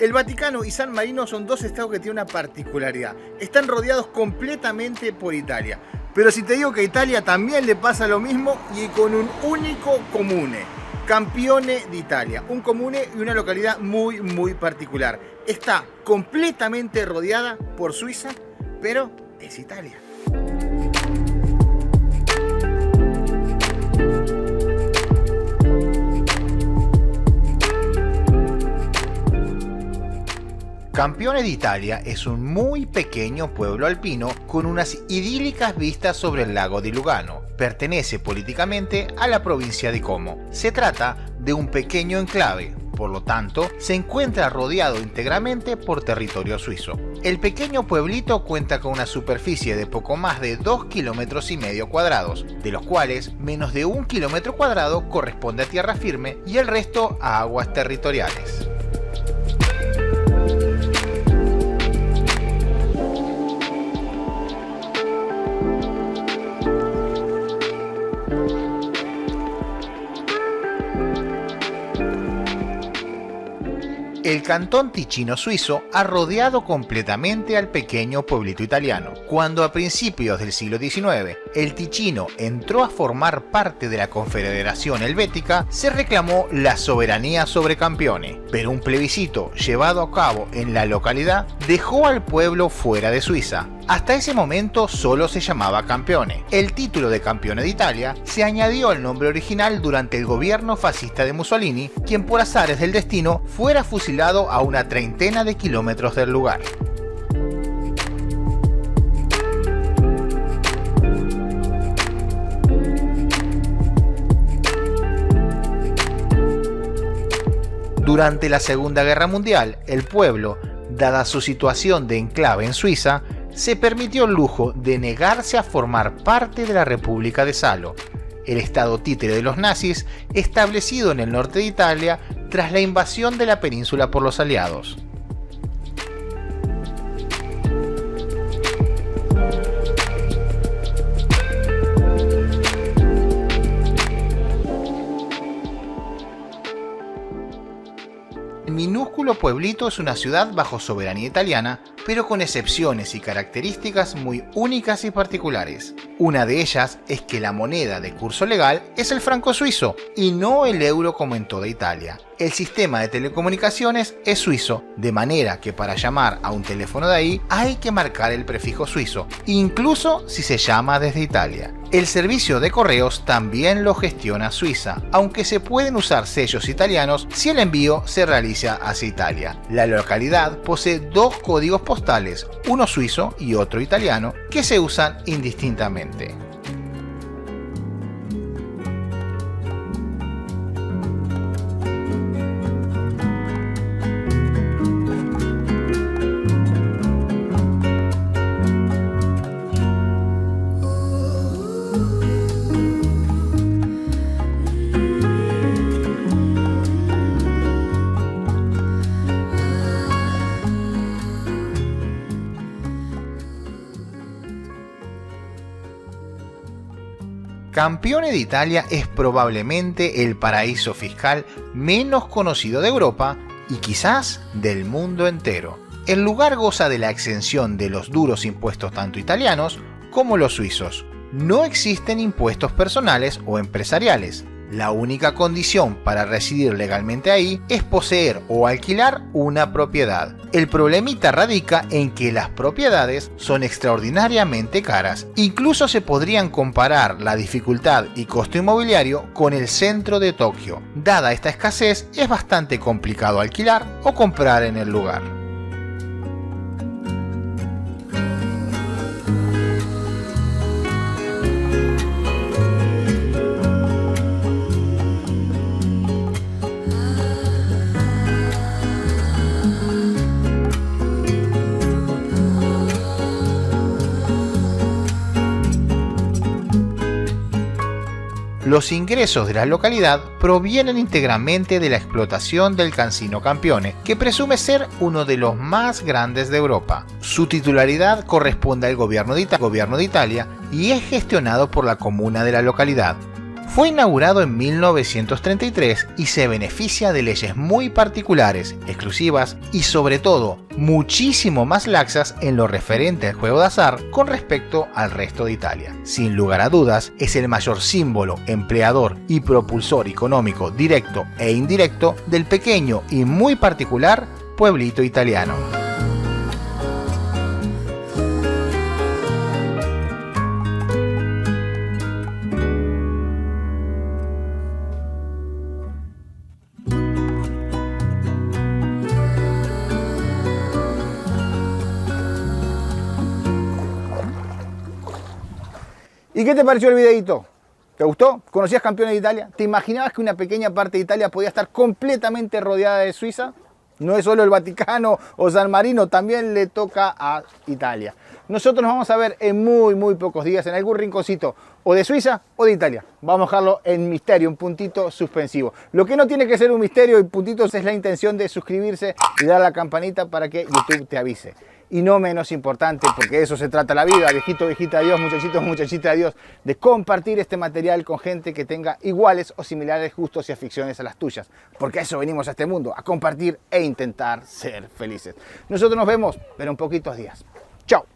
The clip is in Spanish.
El Vaticano y San Marino son dos estados que tienen una particularidad. Están rodeados completamente por Italia. Pero si te digo que a Italia también le pasa lo mismo y con un único comune. Campione d'Italia. Un comune y una localidad muy particular. Está completamente rodeada por Suiza, pero es Italia. Campione d'Italia es un muy pequeño pueblo alpino con unas idílicas vistas sobre el lago di Lugano. Pertenece políticamente a la provincia de Como. Se trata de un pequeño enclave, por lo tanto, se encuentra rodeado íntegramente por territorio suizo. El pequeño pueblito cuenta con una superficie de poco más de 2,5 kilómetros cuadrados, de los cuales menos de 1 kilómetro cuadrado corresponde a tierra firme y el resto a aguas territoriales. El cantón Ticino suizo ha rodeado completamente al pequeño pueblito italiano. Cuando a principios del siglo XIX el Ticino entró a formar parte de la Confederación Helvética, se reclamó la soberanía sobre Campione, pero un plebiscito llevado a cabo en la localidad dejó al pueblo fuera de Suiza. Hasta ese momento solo se llamaba Campione. El título de Campione d'Italia se añadió al nombre original durante el gobierno fascista de Mussolini, quien por azares del destino fuera fusilado a una treintena de kilómetros del lugar. Durante la Segunda Guerra Mundial, el pueblo, dada su situación de enclave en Suiza, se permitió el lujo de negarse a formar parte de la República de Salo, el estado títere de los nazis establecido en el norte de Italia tras la invasión de la península por los aliados. El minúsculo pueblito es una ciudad bajo soberanía italiana, pero con excepciones y características muy únicas y particulares. Una de ellas es que la moneda de curso legal es el franco suizo y no el euro como en toda Italia. El sistema de telecomunicaciones es suizo, de manera que para llamar a un teléfono de ahí hay que marcar el prefijo suizo, incluso si se llama desde Italia. El servicio de correos también lo gestiona Suiza, aunque se pueden usar sellos italianos si el envío se realiza hacia Italia. La localidad posee dos códigos postales, uno suizo y otro italiano, que se usan indistintamente. Campione d'Italia es probablemente el paraíso fiscal menos conocido de Europa y quizás del mundo entero. El lugar goza de la exención de los duros impuestos tanto italianos como los suizos. No existen impuestos personales o empresariales. La única condición para residir legalmente ahí es poseer o alquilar una propiedad. El problemita radica en que las propiedades son extraordinariamente caras. Incluso se podrían comparar la dificultad y costo inmobiliario con el centro de Tokio. Dada esta escasez, es bastante complicado alquilar o comprar en el lugar. Los ingresos de la localidad provienen íntegramente de la explotación del Cassino Campione, que presume ser uno de los más grandes de Europa. Su titularidad corresponde al gobierno de Italia y es gestionado por la comuna de la localidad. Fue inaugurado en 1933 y se beneficia de leyes muy particulares, exclusivas y sobre todo muchísimo más laxas en lo referente al juego de azar con respecto al resto de Italia. Sin lugar a dudas, es el mayor símbolo, empleador y propulsor económico directo e indirecto del pequeño y muy particular pueblito italiano. ¿Y qué te pareció el videito? ¿Te gustó? ¿Conocías Campeones de Italia? ¿Te imaginabas que una pequeña parte de Italia podía estar completamente rodeada de Suiza? No es solo el Vaticano o San Marino, también le toca a Italia. Nosotros nos vamos a ver en muy pocos días en algún rinconcito o de Suiza o de Italia. Vamos a dejarlo en misterio, un puntito suspensivo. Lo que no tiene que ser un misterio y puntitos es la intención de suscribirse y dar a la campanita para que YouTube te avise. Y no menos importante, porque de eso se trata la vida, viejito, viejita de Dios, muchachito, muchachita de Dios, de compartir este material con gente que tenga iguales o similares gustos y aficiones a las tuyas. Porque a eso venimos a este mundo, a compartir e intentar ser felices. Nosotros nos vemos, pero en poquitos días. Chao.